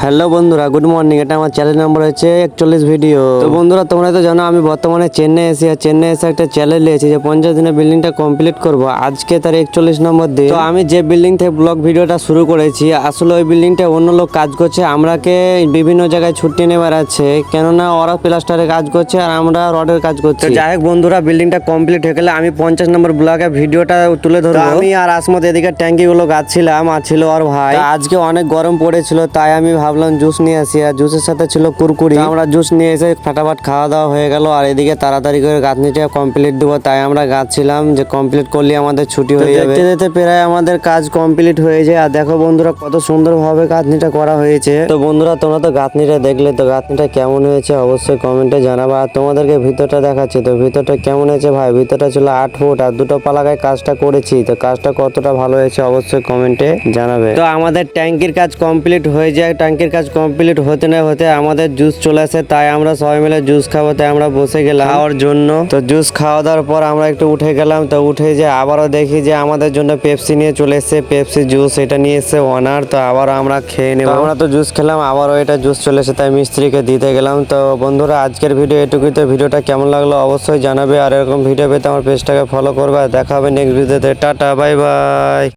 Hello বন্ধুরা, good morning. এটা আমার চ্যালেঞ্জ নাম্বার হচ্ছে 41 ভিডিও। তো বন্ধুরা, তোমরা তো জানো আমি বর্তমানে চেন্নাই এসে একটা চ্যালেঞ্জ নিয়েছি যে 50 দিনে বিল্ডিংটা কমপ্লিট করব। আজকে তার 41 নম্বর দিন। তো আমি যে বিল্ডিং থেকে ব্লগ ভিডিওটা শুরু করেছি, আসলে ওই বিল্ডিংটা অন্য লোক কাজ করছে, আমরাকে বিভিন্ন জায়গায় ছুটি নেবার আছে, কেননা ওরা প্লাস্টারের কাজ করছে আর আমরা রডের কাজ করছি। তো যাই হোক বন্ধুরা, বিল্ডিংটা কমপ্লিট হয়ে গেলে আমি 50 নম্বর ব্লগে ভিডিওটা তুলে ধরবো। আমি আর আসমত এদিকে ট্যাঙ্কি গুলো গাচ্ছিলাম, আর ছিল আর ভাই। আজকে অনেক গরম পড়েছিল, তাই আমি ভাবলাম জুস নিয়ে আসি, আর জুসের সাথে ছিল কুরকুরি। আমরা জুস নিয়ে এসে ফাটাফাট খাওয়া দাওয়া হয়ে গেল, আর এদিকে তাড়াতাড়ি করে গাঁথনিটা কমপ্লিট দেবো, তাই আমরা গাচ্ছিলাম যে কমপ্লিট করলে আমাদের ছুটি হয়ে যাবে। দেখতে দেখতে প্রায় আমাদের কাজ কমপ্লিট হয়ে যায়। আর দেখো বন্ধুরা, কত সুন্দর ভাবে গাঁথনিটা করা হয়েছে। তো বন্ধুরা, তোমরা তো গাঁথনিটা দেখলে, তো গাঁথনিটা কেমন হয়েছে অবশ্যই কমেন্টে জানাবা। আর তোমাদেরকে ভিতরটা দেখাচ্ছি, তো ভিতরটা কেমন হয়েছে ভাই। ভিতরটা ছিল 8 ফুট, আর দুটো পালাগায় কাজটা করেছি। তো কাজটা কতটা ভালো হয়েছে অবশ্যই কমেন্টে জানাবে। তো আমাদের ট্যাঙ্কির কাজ কমপ্লিট হয়ে যায়। ট্যাঙ্কির কাজ কমপ্লিট হতে না হতে আমাদের জুস চলে আসে, তাই আমরা সবাই মিলে জুস খাবো, তাই আমরা বসে গেলাম খাওয়ার জন্য। তো জুস খাওয়া দাওয়ার পর আমরা একটু উঠে গেলাম। তো উঠে যে আবারও দেখি যে আমাদের জন্য পেপসি নিয়ে চলে এসেছে, পেপসি জুস এটা নিয়ে এসেছে ওনার। তো আবারও আমরা খেয়ে নেবো। আমরা তো জুস খেলাম, আবারও এটা জুস চলে এসে, তাই মিস্ত্রিকে দিতে গেলাম। তো বন্ধুরা, আজকের ভিডিও এটুকুই। তো ভিডিওটা কেমন লাগলো অবশ্যই জানাবে, আর এরকম ভিডিও পেতে আমার পেজটাকে ফলো করবে। দেখা হবে নেক্সট ভিডিওতে। Tata, bye bye.